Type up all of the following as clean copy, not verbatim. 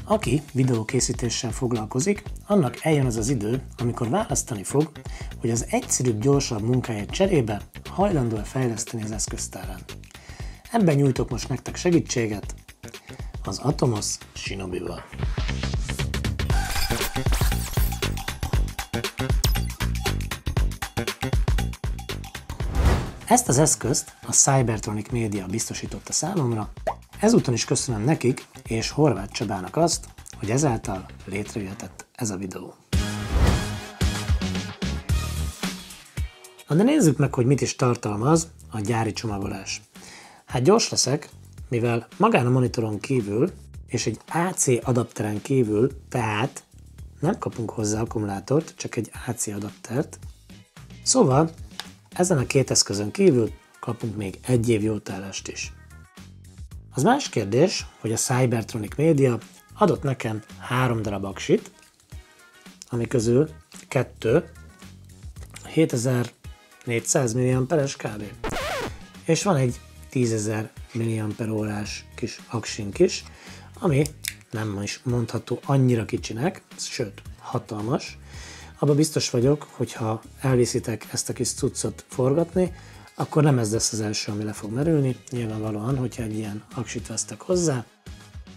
Aki videókészítéssel foglalkozik, annak eljön az az idő, amikor választani fog, hogy az egyszerűbb, gyorsabb munkáját cserébe hajlandó-e fejleszteni az eszköztárán. Ebben nyújtok most nektek segítséget az Atomos Shinobi-val. Ezt az eszközt a Cybertronic Media biztosította számomra, ezúton is köszönöm nekik és Horváth Csabának azt, hogy ezáltal létrejöhetett ez a videó. Na de nézzük meg, hogy mit is tartalmaz a gyári csomagolás. Hát gyors leszek, mivel magán a monitoron kívül és egy AC adapteren kívül, tehát nem kapunk hozzá akkumulátort, csak egy AC adaptert. Szóval ezen a két eszközön kívül kapunk még 1 év jótállást is. Az más kérdés, hogy a Cybertronic Media adott nekem 3 darab aksit, ami közül 2 7400 mAh-es kb. És van egy 10.000 mAh kis aksink is, ami nem is mondható annyira kicsinek, sőt hatalmas. Abban biztos vagyok, hogy ha elviszitek ezt a kis cuccot forgatni, akkor nem ez lesz az első, ami le fog merülni. Nyilvánvalóan, hogyha egy ilyen aksit vesztek hozzá.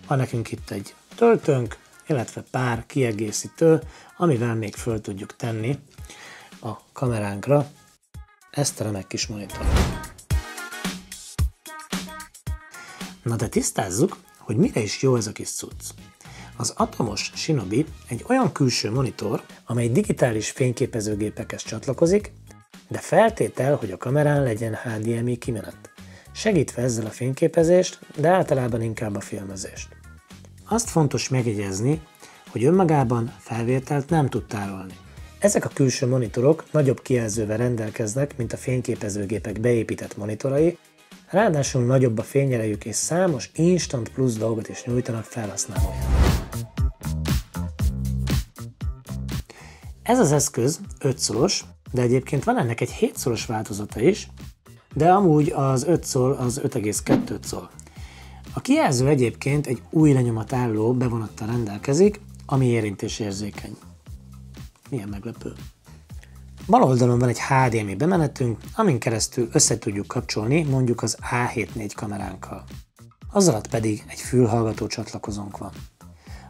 Van nekünk itt egy töltőnk, illetve pár kiegészítő, amivel még föl tudjuk tenni a kameránkra ezt a remek kis monitort. Na de tisztázzuk, hogy mire is jó ez a kis cucc. Az Atomos Shinobi egy olyan külső monitor, amely digitális fényképezőgépekhez csatlakozik, de feltétel, hogy a kamerán legyen HDMI kimenet, segítve ezzel a fényképezést, de általában inkább a filmezést. Azt fontos megjegyezni, hogy önmagában felvételt nem tud tárolni. Ezek a külső monitorok nagyobb kijelzővel rendelkeznek, mint a fényképezőgépek beépített monitorai, ráadásul nagyobb a fényerejük és számos instant plusz dolgot is nyújtanak felhasználójának. Ez az eszköz 5-szoros, de egyébként van ennek egy 7-szoros változata is, de amúgy az 5 szor az 5,2 szor. A kijelző egyébként egy új lenyomatálló bevonattal rendelkezik, ami érintésérzékeny. Milyen meglepő. Bal oldalon van egy HDMI bemenetünk, amin keresztül össze tudjuk kapcsolni mondjuk az A7 IV kameránkkal. Az alatt pedig egy fülhallgató csatlakozónk van.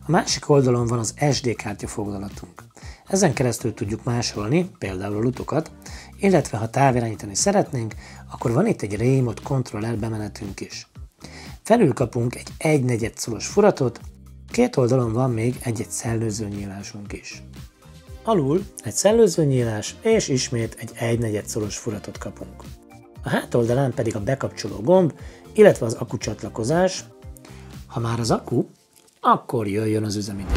A másik oldalon van az SD kártya foglalatunk. Ezen keresztül tudjuk másolni, például a lutokat, illetve ha távirányítani szeretnénk, akkor van itt egy Remote Controller bemenetünk is. Felül kapunk egy 1/4 szoros furatot, két oldalon van még egy szellőzőnyílásunk is. Alul egy szellőzőnyílás és ismét egy 1/4 szoros furatot kapunk. A hátoldalán pedig a bekapcsoló gomb, illetve az akkucsatlakozás. Ha már az akku, akkor jöjjön az üzemidő.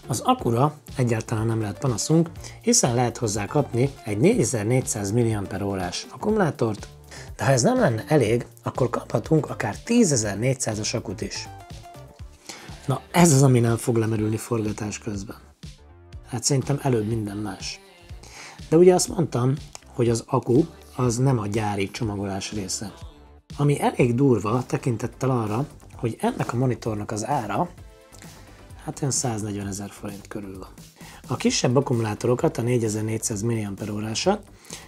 Az akkura egyáltalán nem lehet panaszunk, hiszen lehet hozzá kapni egy 4400 mAh akkumulátort, de ha ez nem lenne elég, akkor kaphatunk akár 10.400-as akut is. Na ez az, ami nem fog lemerülni forgatás közben. Hát szerintem előbb minden más. De ugye azt mondtam, hogy az akku az nem a gyári csomagolás része. Ami elég durva tekintettel arra, hogy ennek a monitornak az ára hát olyan 140 000 forint körül van. A kisebb akkumulátorokat, a 4400 mAh-asat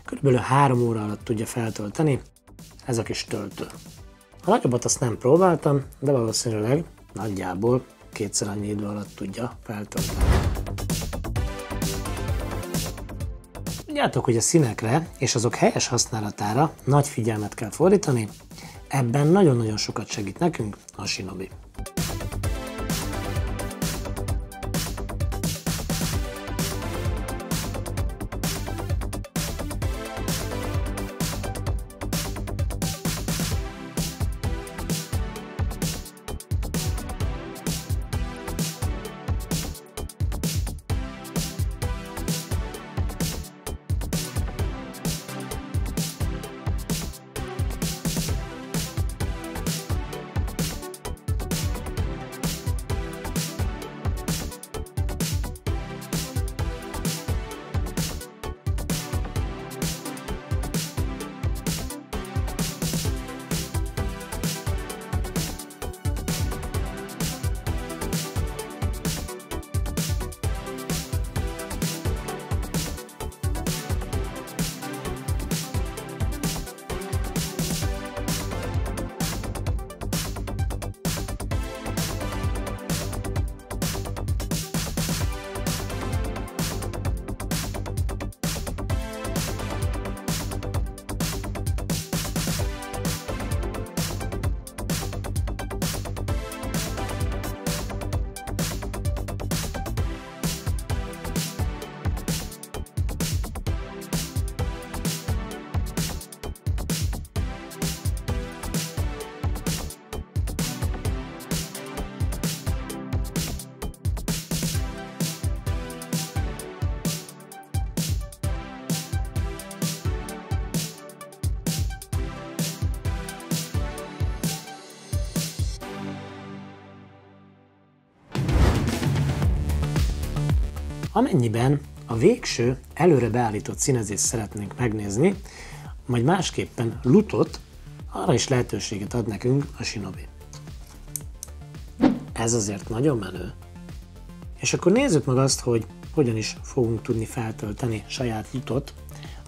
kb. 3 óra alatt tudja feltölteni ez a kis töltő. A nagyobbat azt nem próbáltam, de valószínűleg nagyjából 2-szer annyi idő alatt tudja feltölteni. Tudjátok, hogy a színekre és azok helyes használatára nagy figyelmet kell fordítani, ebben nagyon-nagyon sokat segít nekünk a Shinobi. Amennyiben a végső, előre beállított színezést szeretnénk megnézni, majd másképpen lutot, arra is lehetőséget ad nekünk a Shinobi. Ez azért nagyon menő. És akkor nézzük meg azt, hogy hogyan is fogunk tudni feltölteni saját lutot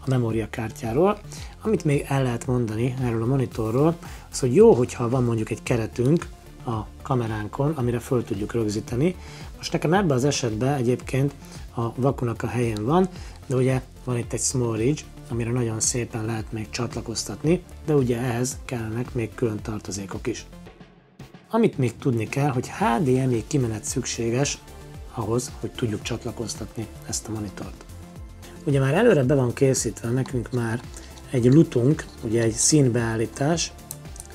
a memóriakártyáról. Amit még el lehet mondani erről a monitorról, az, hogy jó, hogyha van mondjuk egy keretünk a kameránkon, amire föl tudjuk rögzíteni. Most nekem ebben az esetben egyébként a vakunak a helyén van, de ugye van itt egy small ridge, amire nagyon szépen lehet még csatlakoztatni, de ugye ehhez kellenek még külön tartozékok is. Amit még tudni kell, hogy HDMI kimenet szükséges ahhoz, hogy tudjuk csatlakoztatni ezt a monitort. Ugye már előre be van készítve nekünk már egy lutunk, ugye egy színbeállítás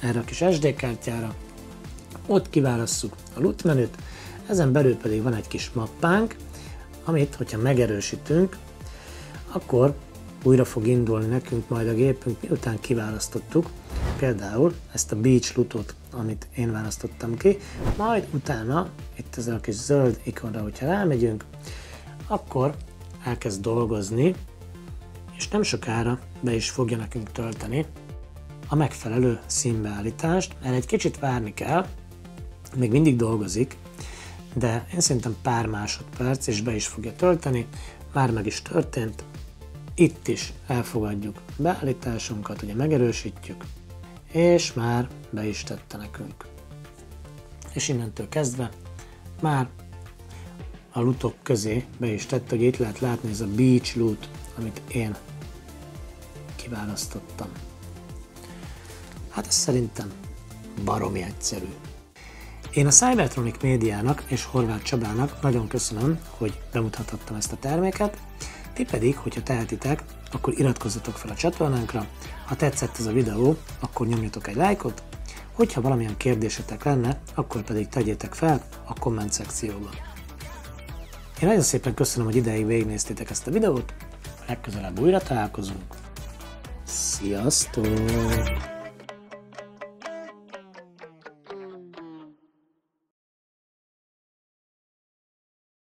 erre a kis SD kártyára. Ott kiválasszuk a LUT menüt, ezen belül pedig van egy kis mappánk, amit, hogyha megerősítünk, akkor újra fog indulni nekünk majd a gépünk, miután kiválasztottuk például ezt a Beach lutot, amit én választottam ki, majd utána itt ez a kis zöld ikonra, hogyha rámegyünk, akkor elkezd dolgozni, és nem sokára be is fogja nekünk tölteni a megfelelő színbeállítást. Erre egy kicsit várni kell, még mindig dolgozik, de én szerintem pár másodperc, és be is fogja tölteni, már meg is történt. Itt is elfogadjuk beállításunkat, ugye megerősítjük, és már be is tette nekünk. És innentől kezdve már a lutok közé be is tette, hogy itt lehet látni ez a Beach lut, amit én kiválasztottam. Hát ez szerintem baromi egyszerű. Én a Cybertronic Médiának és Horváth Csabának nagyon köszönöm, hogy bemutathattam ezt a terméket. Ti pedig, hogyha tehetitek, akkor iratkozzatok fel a csatornánkra, ha tetszett ez a videó, akkor nyomjatok egy lájkot, hogyha valamilyen kérdésetek lenne, akkor pedig tegyétek fel a komment szekcióban. Én nagyon szépen köszönöm, hogy ideig végignéztétek ezt a videót, legközelebb újra találkozunk. Sziasztok!